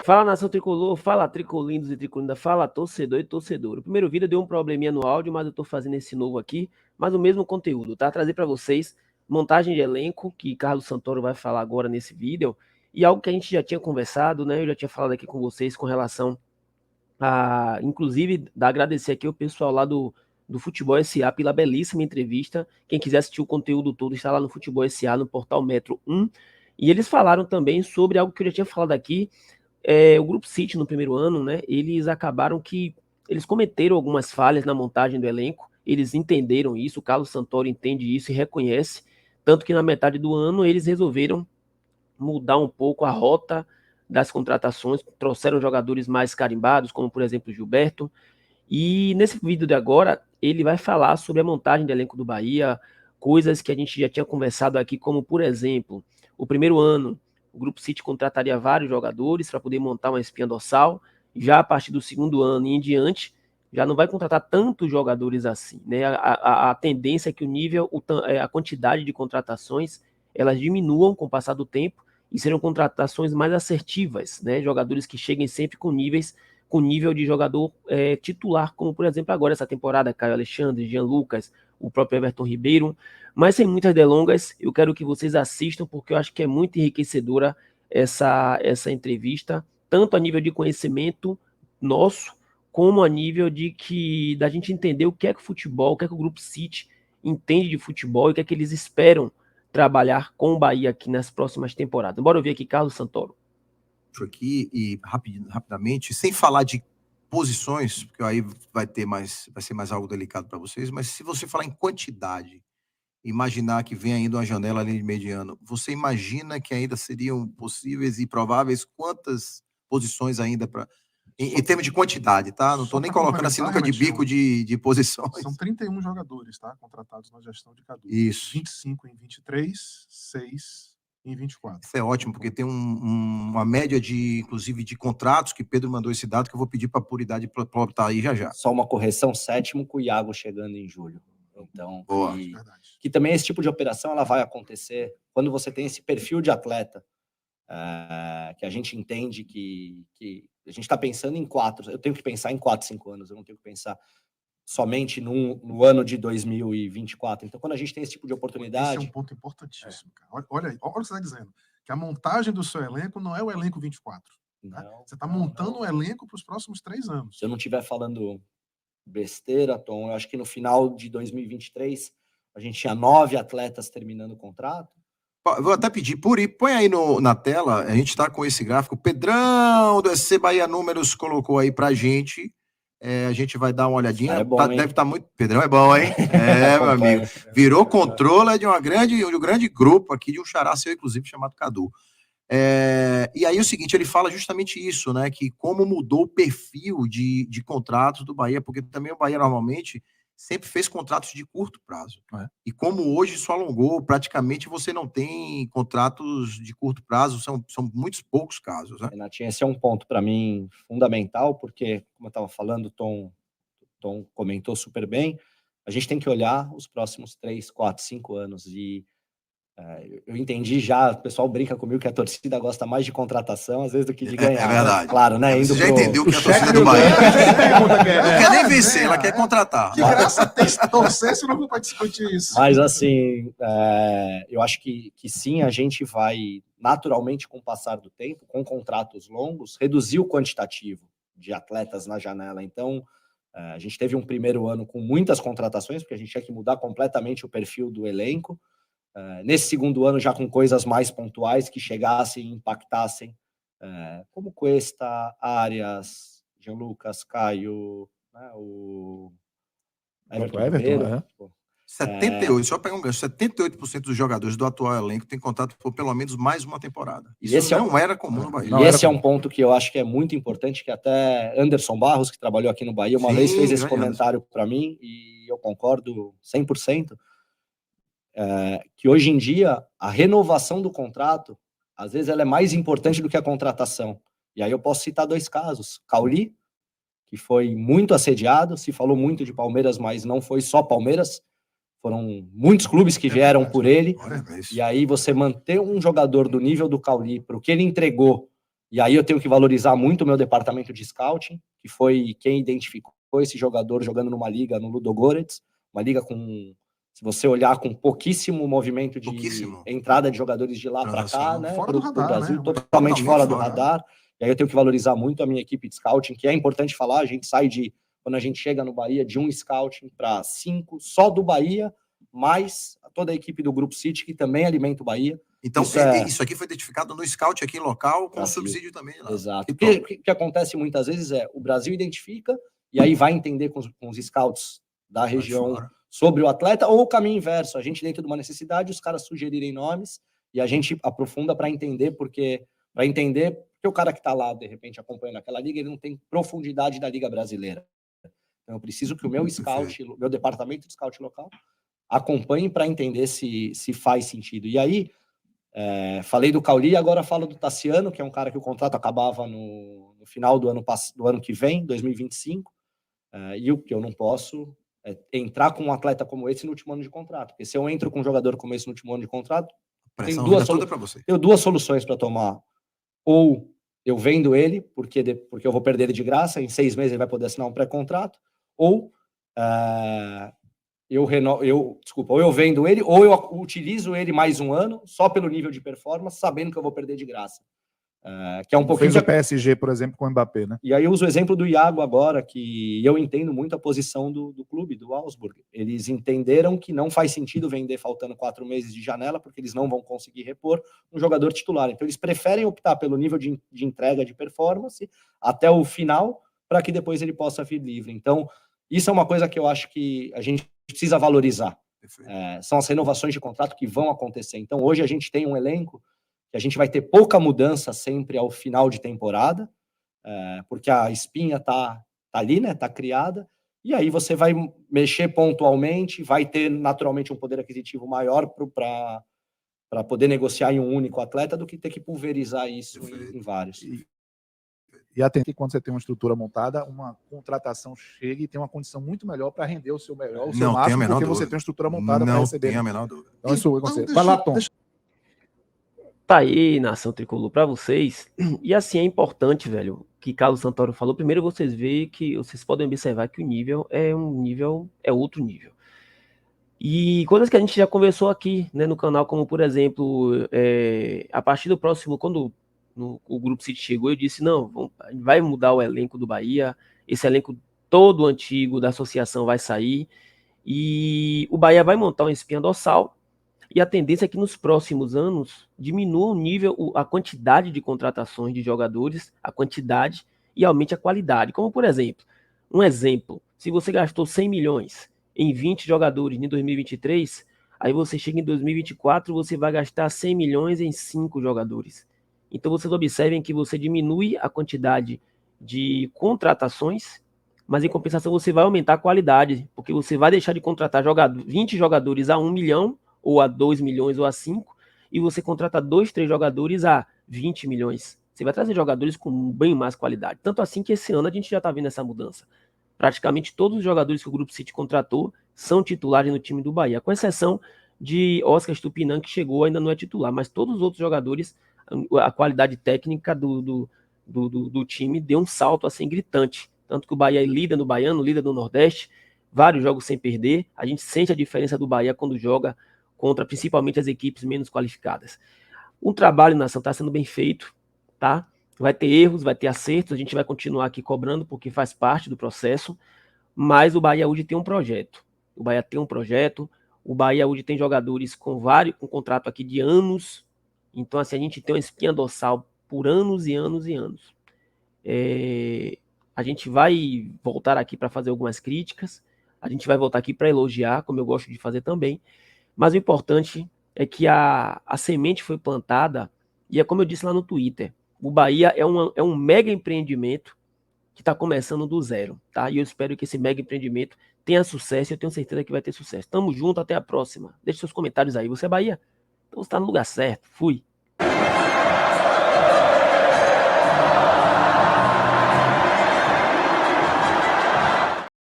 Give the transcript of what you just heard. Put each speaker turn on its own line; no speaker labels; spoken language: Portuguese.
Fala, nação tricolor, fala tricolindos e tricolinda, fala torcedor e torcedor. O primeiro vídeo deu um probleminha no áudio, mas eu tô fazendo esse novo aqui, mas o mesmo conteúdo, tá? Trazer para vocês montagem de elenco, que Carlos Santoro vai falar agora nesse vídeo, e algo que a gente já tinha conversado, né? Eu já tinha falado aqui com vocês com relação a, inclusive, agradecer aqui o pessoal lá do Futebol SA pela belíssima entrevista. Quem quiser assistir o conteúdo todo está lá no Futebol SA, no portal Metro 1. E eles falaram também sobre algo que eu já tinha falado aqui, o Grupo City no primeiro ano, né? Eles acabaram que eles cometeram algumas falhas na montagem do elenco. Eles entenderam isso, o Carlos Santoro entende isso e reconhece, tanto que na metade do ano eles resolveram mudar um pouco a rota das contratações, trouxeram jogadores mais carimbados, como por exemplo o Gilberto. E nesse vídeo de agora, ele vai falar sobre a montagem do elenco do Bahia, coisas que a gente já tinha conversado aqui, como por exemplo, o primeiro ano, o Grupo City contrataria vários jogadores para poder montar uma espinha dorsal. Já a partir do segundo ano e em diante, já não vai contratar tantos jogadores assim, né? A tendência é que o nível, a quantidade de contratações, elas diminuam com o passar do tempo e serão contratações mais assertivas, né? Jogadores que cheguem sempre com nível de jogador titular, como por exemplo agora essa temporada, Caio Alexandre, Jean Lucas, o próprio Everton Ribeiro. Mas sem muitas delongas, eu quero que vocês assistam, porque eu acho que é muito enriquecedora essa entrevista, tanto a nível de conhecimento nosso, como a nível da gente entender o que é que o futebol, o que é que o Grupo City entende de futebol e o que é que eles esperam trabalhar com o Bahia aqui nas próximas temporadas. Bora ouvir aqui Carlos Santoro.
Aqui e rapidamente, sem falar de posições, porque aí vai ser mais algo delicado para vocês, mas se você falar em quantidade, imaginar que vem ainda uma janela ali de mediano, você imagina que ainda seriam possíveis e prováveis quantas posições ainda para em termos de quantidade, tá? Não estou nem colocando assim nunca de bico de posições.
São 31 jogadores, tá? Contratados na gestão de Cadu.
Isso.
25 em 23, 6 em 24.
Isso é ótimo, porque tem uma média inclusive, de contratos, que Pedro mandou esse dado, que eu vou pedir para a Puridade botar aí já.
Só uma correção, sétimo com o Iago chegando em julho. Então, que também esse tipo de operação ela vai acontecer quando você tem esse perfil de atleta, que a gente entende que a gente está pensando em 4, eu tenho que pensar em 4, 5 anos, eu não tenho que pensar somente no ano de 2024. Então, quando a gente tem esse tipo de oportunidade...
Esse é um ponto importantíssimo, cara. Olha o que você está dizendo, que a montagem do seu elenco não é o elenco 24. Tá? Você está montando um elenco para os próximos 3 anos.
Se eu não estiver falando besteira, Tom, eu acho que no final de 2023 a gente tinha 9 atletas terminando o contrato.
Vou até pedir, põe aí na tela, a gente está com esse gráfico, Pedrão do SC Bahia Números colocou aí pra gente, a gente vai dar uma olhadinha, deve estar muito... Pedrão é bom, hein? Meu amigo, virou controller de um grande grupo aqui, de um xará seu, inclusive, chamado Cadu. E aí o seguinte, ele fala justamente isso, né, que como mudou o perfil de contratos do Bahia, porque também o Bahia normalmente sempre fez contratos de curto prazo. E como hoje isso alongou, praticamente você não tem contratos de curto prazo, são muitos poucos casos. Né?
Renatinho, esse é um ponto para mim fundamental, porque, como eu estava falando, o Tom comentou super bem, a gente tem que olhar os próximos 3, 4, 5 anos e eu entendi já, o pessoal brinca comigo que a torcida gosta mais de contratação, às vezes, do que de ganhar.
É verdade.
Claro, né?
Você já entendeu que a torcida do Bahia não quer nem vencer, ela quer contratar.
Que graça tem se torcer se não vai discutir isso.
Mas, assim, eu acho que sim, a gente vai, naturalmente, com o passar do tempo, com contratos longos, reduzir o quantitativo de atletas na janela. Então, a gente teve um primeiro ano com muitas contratações, porque a gente tinha que mudar completamente o perfil do elenco. Nesse segundo ano, já com coisas mais pontuais que chegassem e impactassem, como Cuesta, Arias, Jean Lucas, Caio, né, o Everton Ribeiro.
78, só pegar um gancho, 78% dos jogadores do atual elenco têm contrato por pelo menos mais uma temporada. Isso não era comum no Bahia.
E esse é um ponto que eu acho que é muito importante, que até Anderson Barros, que trabalhou aqui no Bahia, uma vez fez esse comentário para mim, e eu concordo 100%. Que hoje em dia a renovação do contrato, às vezes ela é mais importante do que a contratação. E aí eu posso citar 2 casos. Cauli, que foi muito assediado, se falou muito de Palmeiras, mas não foi só Palmeiras, foram muitos clubes que vieram por ele, e aí você manter um jogador do nível do Cauli, para o que ele entregou E aí eu tenho que valorizar muito o meu departamento de scouting, que foi quem identificou esse jogador jogando numa liga no Ludogorets, uma liga com, se você olhar, com pouquíssimo movimento de entrada de jogadores de lá para cá, né,
fora do radar,
Brasil,
né?
totalmente fora do radar. E aí eu tenho que valorizar muito a minha equipe de scouting, que é importante falar, a gente sai de, quando a gente chega no Bahia, de 1 scouting para 5, só do Bahia, mais toda a equipe do Grupo City, que também alimenta o Bahia.
Então, isso aqui foi identificado no scout aqui local, com subsídio também. Lá.
Exato. O que acontece muitas vezes é, o Brasil identifica, e aí vai entender com os scouts da região sobre o atleta, ou o caminho inverso, a gente dentro de uma necessidade, os caras sugerirem nomes, e a gente aprofunda para entender, porque o cara que está lá, de repente, acompanhando aquela liga, ele não tem profundidade da liga brasileira. Então, eu preciso que o meu scout, meu departamento de scout local, acompanhe para entender se faz sentido. E aí, falei do Cauli, agora falo do Tassiano, que é um cara que o contrato acabava no final do ano que vem, 2025, e o que eu não posso é entrar com um atleta como esse no último ano de contrato, porque se eu entro com um jogador como esse no último ano de contrato, tenho duas soluções para tomar. Ou eu vendo ele, porque eu vou perder ele de graça, em 6 meses ele vai poder assinar um pré-contrato, ou ou eu vendo ele, ou eu utilizo ele mais um ano, só pelo nível de performance, sabendo que eu vou perder de graça. Que é um pouquinho...
Fez o PSG, por exemplo, com o Mbappé, né?
E aí eu uso o exemplo do Iago agora, que eu entendo muito a posição do clube, do Augsburg. Eles entenderam que não faz sentido vender faltando 4 meses de janela, porque eles não vão conseguir repor um jogador titular. Então eles preferem optar pelo nível de entrega de performance até o final, para que depois ele possa vir livre. Então, isso é uma coisa que eu acho que a gente precisa valorizar. São as renovações de contrato que vão acontecer. Então, hoje a gente tem um elenco que a gente vai ter pouca mudança sempre ao final de temporada, porque a espinha tá ali, né? Tá criada, e aí você vai mexer pontualmente, vai ter naturalmente um poder aquisitivo maior para poder negociar em um único atleta do que ter que pulverizar isso em vários.
E atente que quando você tem uma estrutura montada, uma contratação chega e tem uma condição muito melhor para render o seu melhor, o seu máximo, porque você tem uma estrutura montada para receber.
Não tem a menor dúvida.
Então, isso vai lá, Tom.
Tá aí, Nação Tricolor, para vocês. E assim, é importante, velho, que Carlos Santoro falou. Primeiro, vocês veem que vocês podem observar que o nível é outro nível. E coisas que a gente já conversou aqui, né, no canal, como por exemplo, a partir do próximo, quando o Grupo City chegou, eu disse, não, a gente vai mudar o elenco do Bahia, esse elenco todo antigo da associação vai sair, e o Bahia vai montar uma espinha dorsal, e a tendência é que nos próximos anos diminua o nível, a quantidade de contratações de jogadores, a quantidade, e aumente a qualidade. Como, por exemplo, se você gastou 100 milhões em 20 jogadores em 2023, aí você chega em 2024, você vai gastar 100 milhões em 5 jogadores. Então vocês observem que você diminui a quantidade de contratações, mas em compensação você vai aumentar a qualidade, porque você vai deixar de contratar 20 jogadores a 1 milhão, ou a 2 milhões, ou a 5, e você contrata 2, 3 jogadores a 20 milhões. Você vai trazer jogadores com bem mais qualidade. Tanto assim que esse ano a gente já está vendo essa mudança. Praticamente todos os jogadores que o Grupo City contratou são titulares no time do Bahia, com exceção de Oscar Estupinan, que chegou, ainda não é titular, mas todos os outros jogadores, a qualidade técnica do time deu um salto assim gritante. Tanto que o Bahia é líder no Baiano, líder do Nordeste, vários jogos sem perder. A gente sente a diferença do Bahia quando joga contra principalmente as equipes menos qualificadas. O trabalho, Nação, está sendo bem feito, tá? Vai ter erros, vai ter acertos, a gente vai continuar aqui cobrando, porque faz parte do processo, mas o Bahia hoje tem um projeto. O Bahia hoje tem jogadores com contrato aqui de anos, então assim, a gente tem uma espinha dorsal por anos e anos e anos. A gente vai voltar aqui para fazer algumas críticas, a gente vai voltar aqui para elogiar, como eu gosto de fazer também, mas o importante é que a semente foi plantada, e é como eu disse lá no Twitter, o Bahia é um mega empreendimento que está começando do zero, tá? E eu espero que esse mega empreendimento tenha sucesso, e eu tenho certeza que vai ter sucesso. Tamo junto, até a próxima. Deixe seus comentários aí. Você é Bahia? Então você está no lugar certo. Fui.